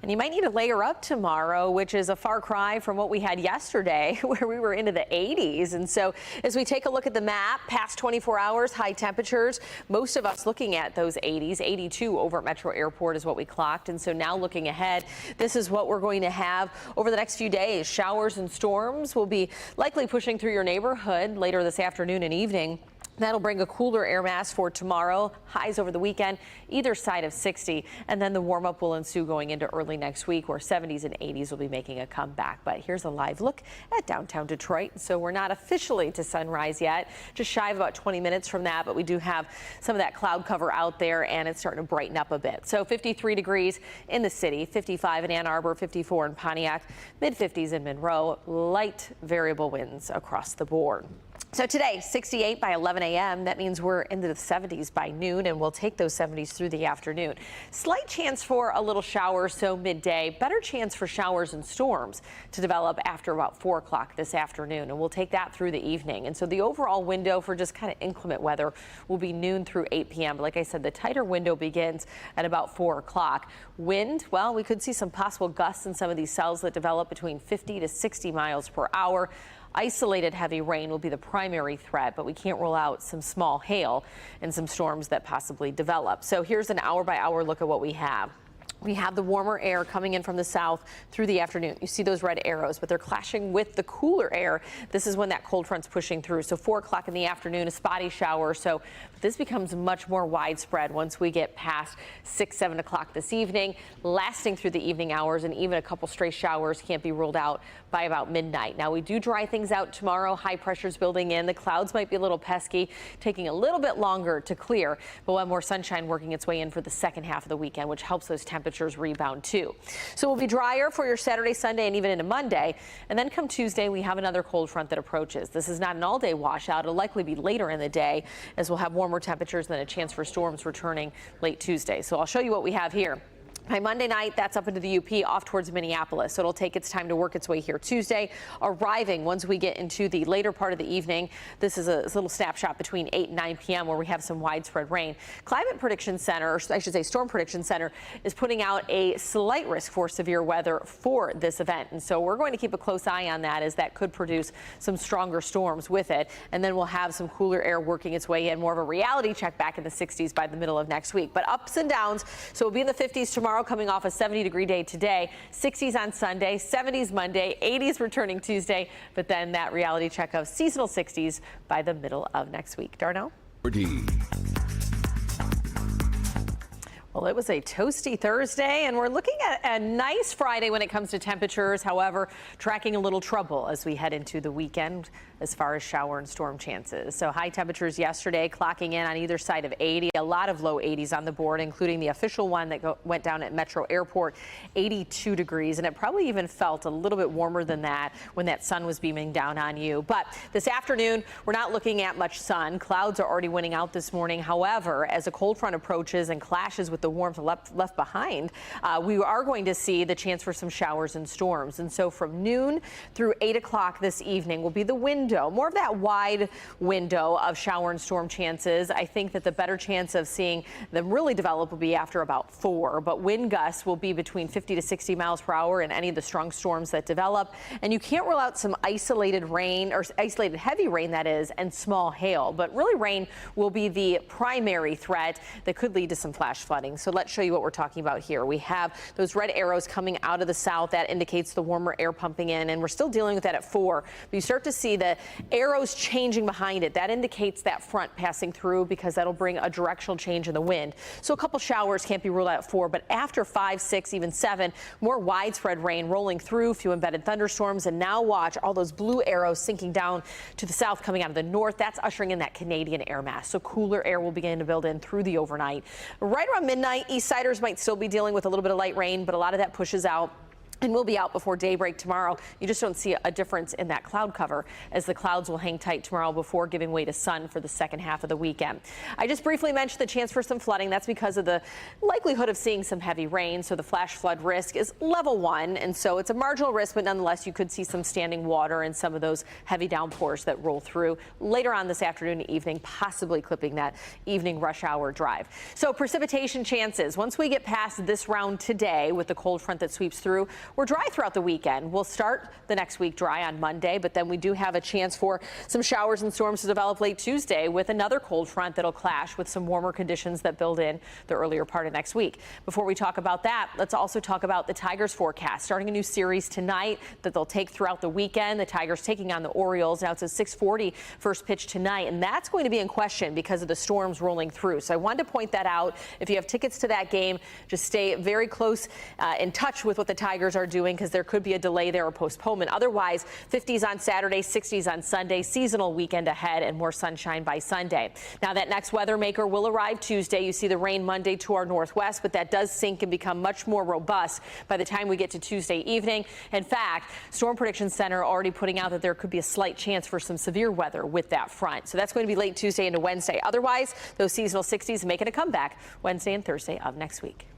And you might need to layer up tomorrow, which is a far cry from what we had yesterday, where we were into the 80s. And so as we take a look at the map, past 24 hours, high temperatures, most of us looking at those 80s. 82 over at Metro Airport is what we clocked. And so now looking ahead, this is what we're going to have over the next few days. Showers and storms will be likely pushing through your neighborhood later this afternoon and evening. That'll bring a cooler air mass for tomorrow. Highs over the weekend, either side of 60. And then the warm up will ensue going into early next week, where 70s and 80s will be making a comeback. But here's a live look at downtown Detroit. So we're not officially to sunrise yet, just shy of about 20 minutes from that. But we do have some of that cloud cover out there, and it's starting to brighten up a bit. So 53 degrees in the city, 55 in Ann Arbor, 54 in Pontiac, mid 50s in Monroe. Light variable winds across the board. So today, 68 by 11 a.m. That means we're into the 70s by noon, and we'll take those 70s through the afternoon. Slight chance for a little shower, so midday. Better chance for showers and storms to develop after about 4 o'clock this afternoon, and we'll take that through the evening. And so the overall window for just kind of inclement weather will be noon through 8 p.m. But like I said, the tighter window begins at about 4 o'clock. Wind, well, we could see some possible gusts in some of these cells that develop between 50 to 60 miles per hour. Isolated heavy rain will be the primary threat, but we can't rule out some small hail and some storms that possibly develop. So here's an hour-by-hour look at what we have. We have the warmer air coming in from the south through the afternoon. You see those red arrows, but they're clashing with the cooler air. This is when that cold front's pushing through. So 4 o'clock in the afternoon, a spotty shower. So this becomes much more widespread once we get past 6, 7 o'clock this evening, lasting through the evening hours, and even a couple stray showers can't be ruled out by about midnight. Now, we do dry things out tomorrow. High pressure's building in. The clouds might be a little pesky, taking a little bit longer to clear, but we'll have more sunshine working its way in for the second half of the weekend, which helps those temperatures rebound too. So we'll be drier for your Saturday, Sunday, and even into Monday. And then come Tuesday, we have another cold front that approaches. This is not an all-day washout. It'll likely be later in the day, as we'll have warmer temperatures and then a chance for storms returning late Tuesday. So I'll show you what we have here. By Monday night, that's up into the UP off towards Minneapolis. So it'll take its time to work its way here Tuesday, arriving once we get into the later part of the evening. This is a little snapshot between 8 and 9 p.m. where we have some widespread rain. Climate Prediction Center, or I should say Storm Prediction Center, is putting out a slight risk for severe weather for this event. And so we're going to keep a close eye on that, as that could produce some stronger storms with it. And then we'll have some cooler air working its way in, more of a reality check back in the 60s by the middle of next week. But ups and downs. So we'll be in the 50s tomorrow, coming off a 70-degree day today, 60s on Sunday, 70s Monday, 80s returning Tuesday, but then that reality check of seasonal 60s by the middle of next week. Darno? Well, it was a toasty Thursday, and we're looking at a nice Friday when it comes to temperatures. However, tracking a little trouble as we head into the weekend as far as shower and storm chances. So high temperatures yesterday, clocking in on either side of 80. A lot of low 80s on the board, including the official one that went down at Metro Airport, 82 degrees. And it probably even felt a little bit warmer than that when that sun was beaming down on you. But this afternoon, we're not looking at much sun. Clouds are already winning out this morning. However, as a cold front approaches and clashes with the warmth left behind, we are going to see the chance for some showers and storms. And so from noon through 8 o'clock this evening will be the window, more of that wide window of shower and storm chances. I think that the better chance of seeing them really develop will be after about 4, but wind gusts will be between 50 to 60 miles per hour in any of the strong storms that develop. And you can't rule out some isolated rain, or isolated heavy rain, that is, and small hail. But really, rain will be the primary threat that could lead to some flash flooding. So let's show you what we're talking about here. We have those red arrows coming out of the south. That indicates the warmer air pumping in, and we're still dealing with that at 4. But you start to see the arrows changing behind it. That indicates that front passing through, because that'll bring a directional change in the wind. So a couple showers can't be ruled out at 4, but after 5, 6, even 7, more widespread rain rolling through, few embedded thunderstorms. And now watch all those blue arrows sinking down to the south, coming out of the north. That's ushering in that Canadian air mass. So cooler air will begin to build in through the overnight. Right around midnight, east siders might still be dealing with a little bit of light rain, but a lot of that pushes out. and we'll be out before daybreak tomorrow. You just don't see a difference in that cloud cover, as the clouds will hang tight tomorrow before giving way to sun for the second half of the weekend. I just briefly mentioned the chance for some flooding. That's because of the likelihood of seeing some heavy rain. So the flash flood risk is level 1. And so it's a marginal risk, but nonetheless, you could see some standing water and some of those heavy downpours that roll through later on this afternoon and evening, possibly clipping that evening rush hour drive. So precipitation chances, once we get past this round today with the cold front that sweeps through, we're dry throughout the weekend. We'll start the next week dry on Monday, but then we do have a chance for some showers and storms to develop late Tuesday with another cold front that'll clash with some warmer conditions that build in the earlier part of next week. Before we talk about that, let's also talk about the Tigers forecast. Starting a new series tonight that they'll take throughout the weekend. The Tigers taking on the Orioles. Now it's a 6:40 first pitch tonight, and that's going to be in question because of the storms rolling through. So I wanted to point that out. If you have tickets to that game, just stay very close in touch with what the Tigers are doing, because there could be a delay there or postponement. Otherwise, 50s on Saturday, 60s on Sunday, seasonal weekend ahead, and more sunshine by Sunday. Now that next weather maker will arrive Tuesday. You see the rain Monday to our northwest, but that does sink and become much more robust by the time we get to Tuesday evening. In fact, Storm Prediction Center already putting out that there could be a slight chance for some severe weather with that front. So that's going to be late Tuesday into Wednesday. Otherwise, those seasonal 60s making a comeback Wednesday and Thursday of next week.